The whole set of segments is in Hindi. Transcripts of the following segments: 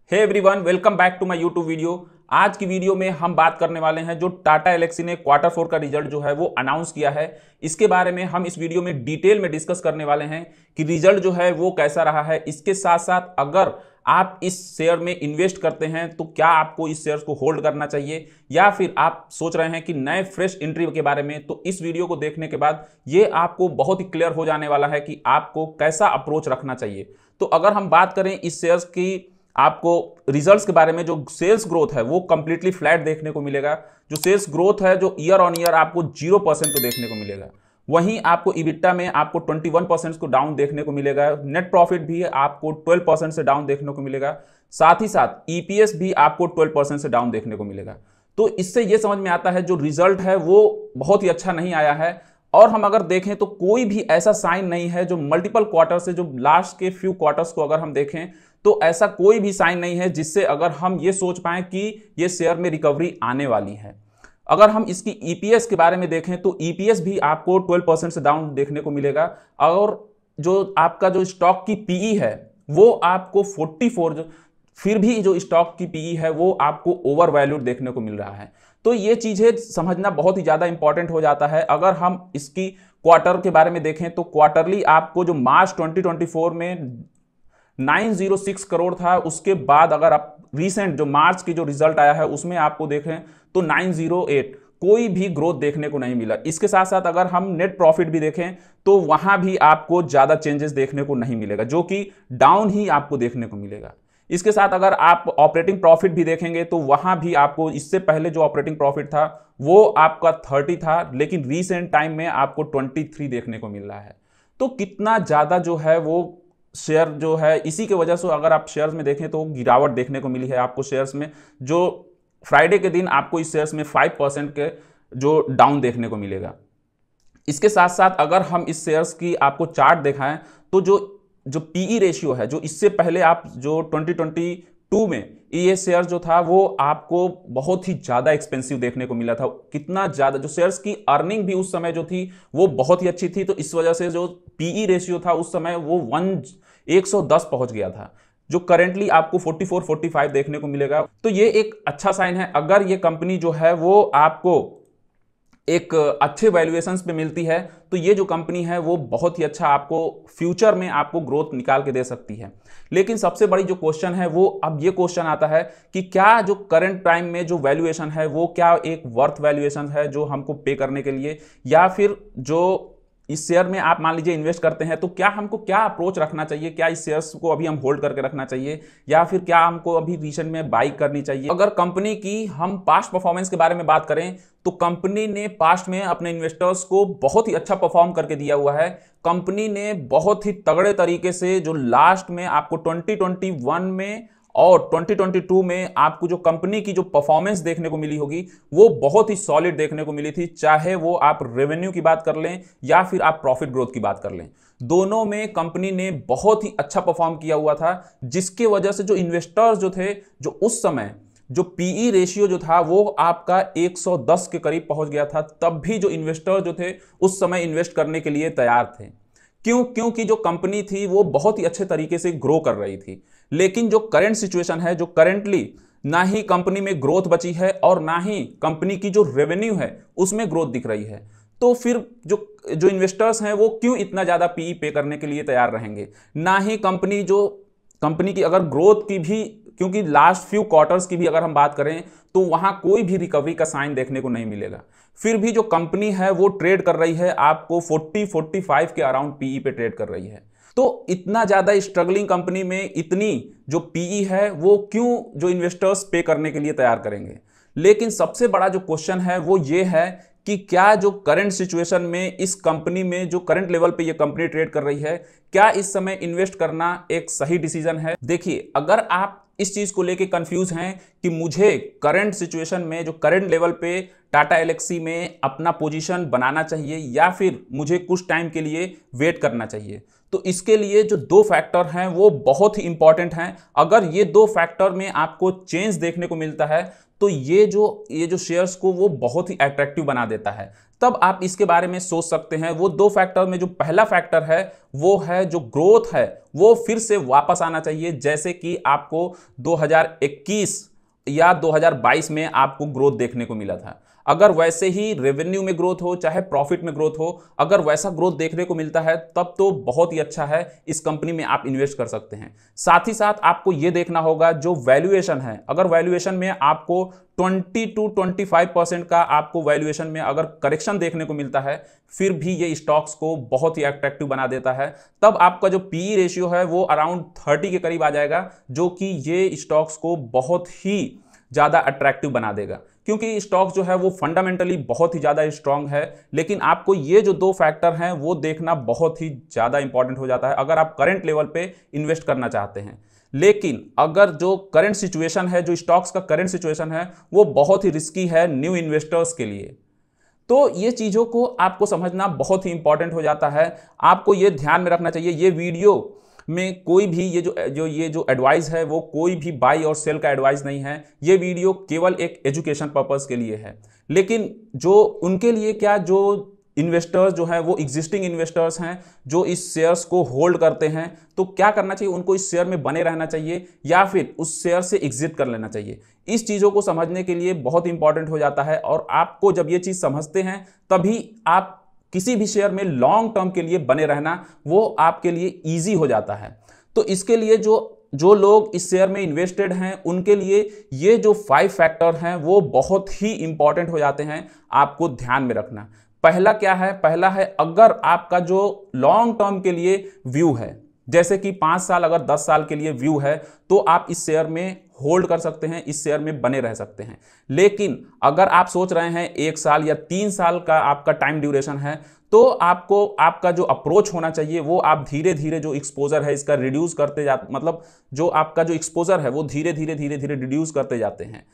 Hey everyone, welcome back to my YouTube video. आज की वीडियो में हम बात करने वाले हैं जो टाटा एल्क्सी ने क्वार्टर 4 का रिजल्ट जो है वो अनाउंस किया है। इसके बारे में हम इस वीडियो में डिटेल में डिस्कस करने वाले हैं कि रिजल्ट जो है वो कैसा रहा है। इसके साथ साथ अगर आप इस शेयर में इन्वेस्ट करते हैं तो क्या आपको इस शेयर को होल्ड करना चाहिए या फिर आप सोच रहे हैं कि नए फ्रेश एंट्री के बारे में, तो इस वीडियो को देखने के बाद ये आपको बहुत ही क्लियर हो जाने वाला है कि आपको कैसा अप्रोच रखना चाहिए। तो अगर हम बात करें इस शेयर्स की आपको रिजल्ट्स के बारे में, जो सेल्स ग्रोथ है वो कंप्लीटली फ्लैट देखने को मिलेगा। जो सेल्स ग्रोथ है जो ईयर ऑन ईयर आपको 0% को देखने को मिलेगा। वहीं आपको इबिटा में आपको 21% को डाउन देखने को मिलेगा। नेट प्रॉफिट भी आपको 12% से डाउन देखने को मिलेगा। साथ ही साथ ईपीएस भी आपको 12% से डाउन देखने को मिलेगा। तो इससे यह समझ में आता है जो रिजल्ट है वो बहुत ही अच्छा नहीं आया है। और हम अगर देखें तो कोई भी ऐसा साइन नहीं है जो मल्टीपल क्वार्टर से, जो लास्ट के फ्यू क्वार्टर्स को अगर हम देखें तो ऐसा कोई भी साइन नहीं है जिससे अगर हम ये सोच पाएं कि ये शेयर में रिकवरी आने वाली है। अगर हम इसकी ईपीएस के बारे में देखें तो ईपीएस भी आपको 12% से डाउन देखने को मिलेगा। और जो आपका जो स्टॉक की पीई है वो आपको 44, फिर भी जो स्टॉक की पीई है वो आपको ओवर वैल्यूड देखने को मिल रहा है। तो ये चीजें समझना बहुत ही ज्यादा इंपॉर्टेंट हो जाता है। अगर हम इसकी क्वार्टर के बारे में देखें तो क्वार्टरली आपको जो मार्च 2024 में 906 करोड़ था, उसके बाद अगर आप रीसेंट जो मार्च की जो रिजल्ट आया है उसमें आपको देखें तो 908, कोई भी ग्रोथ देखने को नहीं मिला। इसके साथ साथ अगर हम नेट प्रॉफिट भी देखें तो वहां भी आपको ज्यादा चेंजेस देखने को नहीं मिलेगा, जो कि डाउन ही आपको देखने को मिलेगा। इसके साथ अगर आप ऑपरेटिंग प्रॉफिट भी देखेंगे तो वहां भी आपको इससे पहले जो ऑपरेटिंग प्रॉफिट था वो आपका 30 था, लेकिन रीसेंट टाइम में आपको 23 देखने को मिल रहा है। तो कितना ज्यादा जो है वो शेयर जो है, इसी के वजह से अगर आप शेयर्स में देखें तो गिरावट देखने को मिली है आपको शेयर्स में। जो फ्राइडे के दिन आपको इस शेयर्स में 5% के जो डाउन देखने को मिलेगा। इसके साथ साथ अगर हम इस शेयर्स की आपको चार्ट दिखाएं तो जो पीई रेशियो है, जो इससे पहले आप जो 2022 में ये शेयर जो था वो आपको बहुत ही ज्यादा एक्सपेंसिव देखने को मिला था। कितना ज्यादा, जो शेयर्स की अर्निंग भी उस समय जो थी वो बहुत ही अच्छी थी, तो इस वजह से जो पीई रेशियो था उस समय वो 110 पहुंच गया था, जो करेंटली आपको 44-45 देखने को मिलेगा। तो ये एक अच्छा साइन है। अगर ये कंपनी जो है वो आपको एक अच्छे वैल्यूएशंस पे मिलती है तो ये जो कंपनी है वो बहुत ही अच्छा आपको फ्यूचर में आपको ग्रोथ निकाल के दे सकती है। लेकिन सबसे बड़ी जो क्वेश्चन है वो अब ये क्वेश्चन आता है कि क्या जो करंट टाइम में जो वैल्यूएशन है वो क्या एक वर्थ वैल्यूएशन है जो हमको पे करने के लिए, या फिर जो इस शेयर में आप मान लीजिए इन्वेस्ट करते हैं तो क्या हमको क्या अप्रोच रखना चाहिए। क्या इस शेयर्स को अभी हम होल्ड करके रखना चाहिए या फिर क्या हमको अभी रिसेंट में बाई करनी चाहिए। अगर कंपनी की हम पास्ट परफॉर्मेंस के बारे में बात करें तो कंपनी ने पास्ट में अपने इन्वेस्टर्स को बहुत ही अच्छा परफॉर्म करके दिया हुआ है। कंपनी ने बहुत ही तगड़े तरीके से जो लास्ट में आपको 2021 में और 2022 में आपको जो कंपनी की जो परफॉर्मेंस देखने को मिली होगी वो बहुत ही सॉलिड देखने को मिली थी। चाहे वो आप रेवेन्यू की बात कर लें या फिर आप प्रॉफिट ग्रोथ की बात कर लें, दोनों में कंपनी ने बहुत ही अच्छा परफॉर्म किया हुआ था, जिसके वजह से जो इन्वेस्टर्स जो थे, जो उस समय जो पीई रेशियो जो था वो आपका 110 के करीब पहुंच गया था, तब भी जो इन्वेस्टर जो थे उस समय इन्वेस्ट करने के लिए तैयार थे। क्योंकि जो कंपनी थी वो बहुत ही अच्छे तरीके से ग्रो कर रही थी। लेकिन जो करंट सिचुएशन है, जो करंटली ना ही कंपनी में ग्रोथ बची है और ना ही कंपनी की जो रेवेन्यू है उसमें ग्रोथ दिख रही है, तो फिर जो इन्वेस्टर्स हैं वो क्यों इतना ज्यादा पीई पे करने के लिए तैयार रहेंगे। ना ही कंपनी की अगर ग्रोथ की भी, क्योंकि लास्ट फ्यू क्वार्टर्स की भी अगर हम बात करें तो वहां कोई भी रिकवरी का साइन देखने को नहीं मिलेगा। फिर भी जो कंपनी है वो ट्रेड कर रही है आपको 40-45 के अराउंड पीई पे ट्रेड कर रही है। तो इतना ज्यादा स्ट्रगलिंग कंपनी में इतनी जो पीई है वो क्यों जो इन्वेस्टर्स पे करने के लिए तैयार करेंगे। लेकिन सबसे बड़ा जो क्वेश्चन है वो ये है कि क्या जो करंट सिचुएशन में इस कंपनी में जो करंट लेवल पे ये कंपनी ट्रेड कर रही है, क्या इस समय इन्वेस्ट करना एक सही डिसीजन है। देखिए, अगर आप इस चीज को लेके कंफ्यूज हैं कि मुझे करंट सिचुएशन में जो करंट लेवल पे टाटा एल्क्सी में अपना पोजीशन बनाना चाहिए या फिर मुझे कुछ टाइम के लिए वेट करना चाहिए, तो इसके लिए जो दो फैक्टर हैं वो बहुत ही इंपॉर्टेंट हैं। अगर ये दो फैक्टर में आपको चेंज देखने को मिलता है तो ये जो शेयर्स को वो बहुत ही अट्रैक्टिव बना देता है। तब आप इसके बारे में सोच सकते हैं। वो दो फैक्टर में जो पहला फैक्टर है वो है जो ग्रोथ है, वो फिर से वापस आना चाहिए, जैसे कि आपको 2021 या 2022 में आपको ग्रोथ देखने को मिला था। अगर वैसे ही रेवेन्यू में ग्रोथ हो चाहे प्रॉफिट में ग्रोथ हो, अगर वैसा ग्रोथ देखने को मिलता है तब तो बहुत ही अच्छा है, इस कंपनी में आप इन्वेस्ट कर सकते हैं। साथ ही साथ आपको यह देखना होगा जो वैल्यूएशन है, अगर वैल्यूएशन में आपको 20 to 25% का आपको वैल्यूएशन में अगर करेक्शन देखने को मिलता है, फिर भी ये स्टॉक्स को बहुत ही अट्रैक्टिव बना देता है। तब आपका जो पीई रेशियो है वो अराउंड 30 के करीब आ जाएगा, जो कि ये स्टॉक्स को बहुत ही ज्यादा अट्रैक्टिव बना देगा, क्योंकि स्टॉक जो है वो फंडामेंटली बहुत ही ज्यादा स्ट्रांग है। लेकिन आपको ये जो दो फैक्टर हैं वो देखना बहुत ही ज्यादा इंपॉर्टेंट हो जाता है अगर आप करंट लेवल पे इन्वेस्ट करना चाहते हैं। लेकिन अगर जो करंट सिचुएशन है, जो स्टॉक्स का करंट सिचुएशन है, वो बहुत ही रिस्की है न्यू इन्वेस्टर्स के लिए, तो ये चीजों को आपको समझना बहुत ही इंपॉर्टेंट हो जाता है। आपको ये ध्यान में रखना चाहिए। ये वीडियो में कोई भी ये जो एडवाइस है वो कोई भी बाई और सेल का एडवाइस नहीं है। ये वीडियो केवल एक एजुकेशन पर्पस के लिए है। लेकिन जो उनके लिए क्या, जो इन्वेस्टर्स जो हैं वो एग्जिस्टिंग इन्वेस्टर्स हैं जो इस शेयर्स को होल्ड करते हैं, तो क्या करना चाहिए, उनको इस शेयर में बने रहना चाहिए या फिर उस शेयर से एग्जिट कर लेना चाहिए। इस चीज़ों को समझने के लिए बहुत इंपॉर्टेंट हो जाता है। और आपको जब ये चीज़ समझते हैं तभी आप किसी भी शेयर में लॉन्ग टर्म के लिए बने रहना वो आपके लिए ईजी हो जाता है। तो इसके लिए जो लोग इस शेयर में इन्वेस्टेड हैं उनके लिए ये जो 5 फैक्टर हैं वो बहुत ही इंपॉर्टेंट हो जाते हैं, आपको ध्यान में रखना। पहला क्या है, पहला है अगर आपका जो लॉन्ग टर्म के लिए व्यू है, जैसे कि 5 साल अगर 10 साल के लिए व्यू है, तो आप इस शेयर में होल्ड कर सकते हैं, इस शेयर में बने रह सकते हैं। लेकिन अगर आप सोच रहे हैं 1 साल या 3 साल का आपका टाइम ड्यूरेशन है, तो आपको आपका जो अप्रोच होना चाहिए वो आप धीरे धीरे जो एक्सपोजर है इसका रिड्यूस करते जाते, मतलब जो आपका जो एक्सपोजर है वो धीरे धीरे रिड्यूस करते जाते हैं।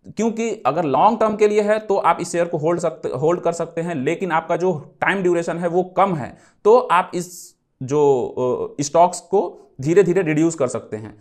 क्योंकि अगर लॉन्ग टर्म के लिए है तो आप इस शेयर को होल्ड कर सकते हैं, लेकिन आपका जो टाइम ड्यूरेशन है वो कम है, तो आप इस जो स्टॉक्स को धीरे धीरे रिड्यूस कर सकते हैं।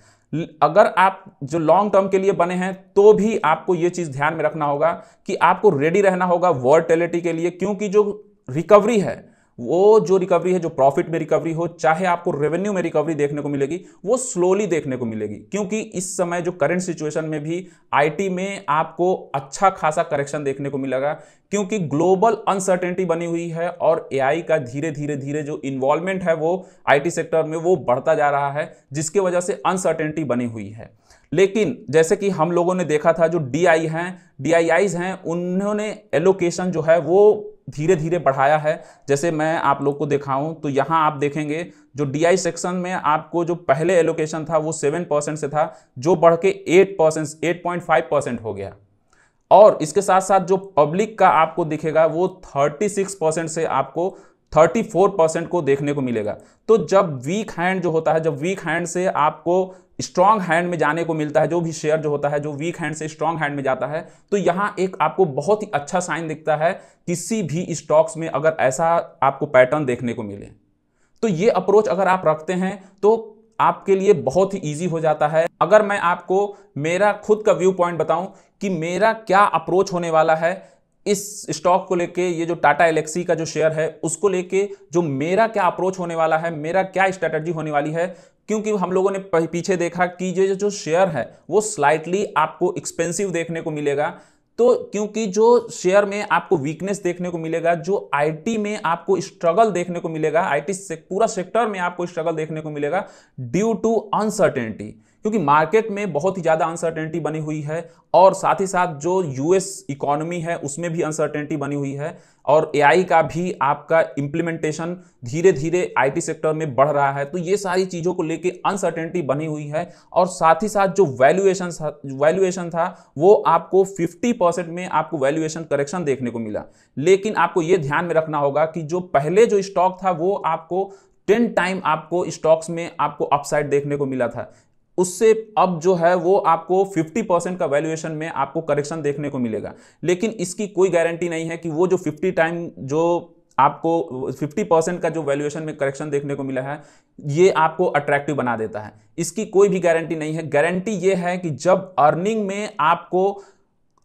अगर आप जो लॉन्ग टर्म के लिए बने हैं तो भी आपको यह चीज ध्यान में रखना होगा कि आपको रेडी रहना होगा वॉलेटिलिटी के लिए, क्योंकि जो रिकवरी है, वो जो रिकवरी है, जो प्रॉफिट में रिकवरी हो चाहे आपको रेवेन्यू में रिकवरी देखने को मिलेगी, वो स्लोली देखने को मिलेगी। क्योंकि इस समय जो करंट सिचुएशन में भी आईटी में आपको अच्छा खासा करेक्शन देखने को मिलेगा, क्योंकि ग्लोबल अनसर्टेनिटी बनी हुई है और एआई का धीरे धीरे जो इन्वॉल्वमेंट है वो आईटी सेक्टर में वो बढ़ता जा रहा है, जिसकी वजह से अनसर्टेनिटी बनी हुई है। लेकिन जैसे कि हम लोगों ने देखा था, जो डीआईआईज हैं उन्होंने एलोकेशन जो है वो धीरे धीरे बढ़ाया है। जैसे मैं आप लोग को दिखाऊं तो यहां आप देखेंगे जो डीआई सेक्शन में आपको जो पहले एलोकेशन था वो 7% से था, जो बढ़ के 8%, 8.5% हो गया। और इसके साथ साथ जो पब्लिक का आपको दिखेगा वो 36% से आपको 34% को देखने को मिलेगा। तो जब वीक हैंड जो होता है, जब वीक हैंड से आपको स्ट्रॉन्ग हैंड में जाने को मिलता है, जो भी शेयर जो होता है जो वीक हैंड से स्ट्रॉन्ग हैंड में जाता है, तो यहां एक आपको बहुत ही अच्छा साइन दिखता है किसी भी स्टॉक्स में अगर ऐसा आपको पैटर्न देखने को मिले। तो ये अप्रोच अगर आप रखते हैं तो आपके लिए बहुत ही ईजी हो जाता है। अगर मैं आपको मेरा खुद का व्यू पॉइंट बताऊं कि मेरा क्या अप्रोच होने वाला है इस स्टॉक को लेके, ये जो टाटा एलेक्सी का जो शेयर है उसको लेके जो मेरा क्या अप्रोच होने वाला है, मेरा क्या स्ट्रेटजी होने वाली है, क्योंकि हम लोगों ने पीछे देखा कि जो शेयर है वो स्लाइटली आपको एक्सपेंसिव देखने को मिलेगा। तो क्योंकि जो शेयर में आपको वीकनेस देखने को मिलेगा, जो आईटी में आपको स्ट्रगल देखने को मिलेगा, आईटी से पूरा सेक्टर में आपको स्ट्रगल देखने को मिलेगा ड्यू टू अनसर्टेनिटी, क्योंकि मार्केट में बहुत ही ज्यादा अनसर्टेनिटी बनी हुई है और साथ ही साथ जो यूएस इकोनॉमी है उसमें भी अनसर्टेनिटी बनी हुई है और एआई का भी आपका इंप्लीमेंटेशन धीरे धीरे आईटी सेक्टर में बढ़ रहा है। तो ये सारी चीजों को लेके अनसर्टेनिटी बनी हुई है और साथ ही साथ जो वैल्यूएशन था वो आपको 50% में आपको वैल्यूएशन करेक्शन देखने को मिला। लेकिन आपको ये ध्यान में रखना होगा कि जो पहले जो स्टॉक था वो आपको 10 टाइम आपको स्टॉक्स में आपको अपसाइड देखने को मिला था, उससे अब जो है वो आपको 50% का वैल्यूएशन में आपको करेक्शन देखने को मिलेगा। लेकिन इसकी कोई गारंटी नहीं है कि वो जो 50 टाइम जो आपको 50% का जो वैल्यूएशन में करेक्शन देखने को मिला है, ये आपको अट्रैक्टिव बना देता है। इसकी कोई भी गारंटी नहीं है। गारंटी ये है कि जब अर्निंग में आपको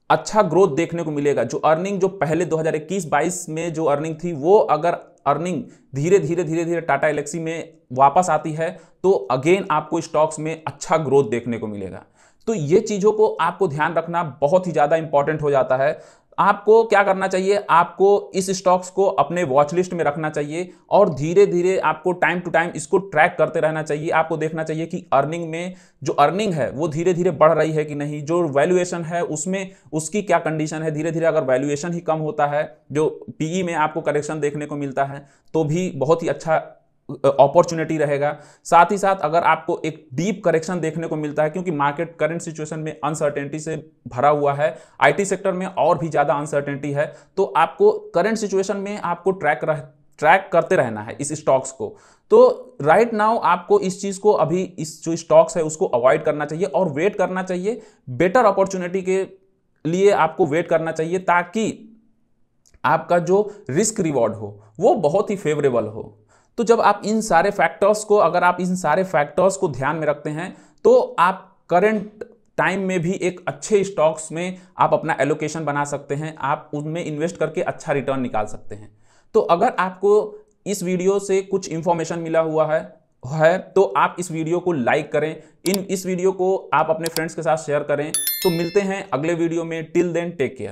अच्छा ग्रोथ देखने को मिलेगा, जो अर्निंग जो पहले 2021-22 में जो अर्निंग थी, वो अगर अर्निंग धीरे धीरे टाटा एलेक्सी में वापस आती है तो अगेन आपको स्टॉक्स में अच्छा ग्रोथ देखने को मिलेगा। तो ये चीजों को आपको ध्यान रखना बहुत ही ज्यादा इंपॉर्टेंट हो जाता है। आपको क्या करना चाहिए, आपको इस स्टॉक्स को अपने वॉच लिस्ट में रखना चाहिए और धीरे धीरे आपको टाइम टू टाइम इसको ट्रैक करते रहना चाहिए। आपको देखना चाहिए कि अर्निंग में जो अर्निंग है वो धीरे धीरे बढ़ रही है कि नहीं, जो वैल्यूएशन है उसमें उसकी क्या कंडीशन है। धीरे धीरे अगर वैल्यूएशन ही कम होता है, जो पीई में आपको करेक्शन देखने को मिलता है, तो भी बहुत ही अच्छा अपॉर्चुनिटी रहेगा। साथ ही साथ अगर आपको एक डीप करेक्शन देखने को मिलता है, क्योंकि मार्केट करंट सिचुएशन में अनसर्टेनिटी से भरा हुआ है, आईटी सेक्टर में और भी ज्यादा अनसर्टेनिटी है, तो आपको करंट सिचुएशन में आपको ट्रैक करते रहना है इस स्टॉक्स को। तो राइट नाउ आपको इस चीज को, अभी इस जो स्टॉक्स है उसको अवॉइड करना चाहिए और वेट करना चाहिए। बेटर अपॉर्चुनिटी के लिए आपको वेट करना चाहिए ताकि आपका जो रिस्क रिवॉर्ड हो वो बहुत ही फेवरेबल हो। तो जब आप इन सारे फैक्टर्स को, अगर आप इन सारे फैक्टर्स को ध्यान में रखते हैं तो आप करंट टाइम में भी एक अच्छे स्टॉक्स में आप अपना एलोकेशन बना सकते हैं, आप उनमें इन्वेस्ट करके अच्छा रिटर्न निकाल सकते हैं। तो अगर आपको इस वीडियो से कुछ इंफॉर्मेशन मिला हुआ है तो आप इस वीडियो को लाइक करें, इस वीडियो को आप अपने फ्रेंड्स के साथ शेयर करें। तो मिलते हैं अगले वीडियो में। Till then take care.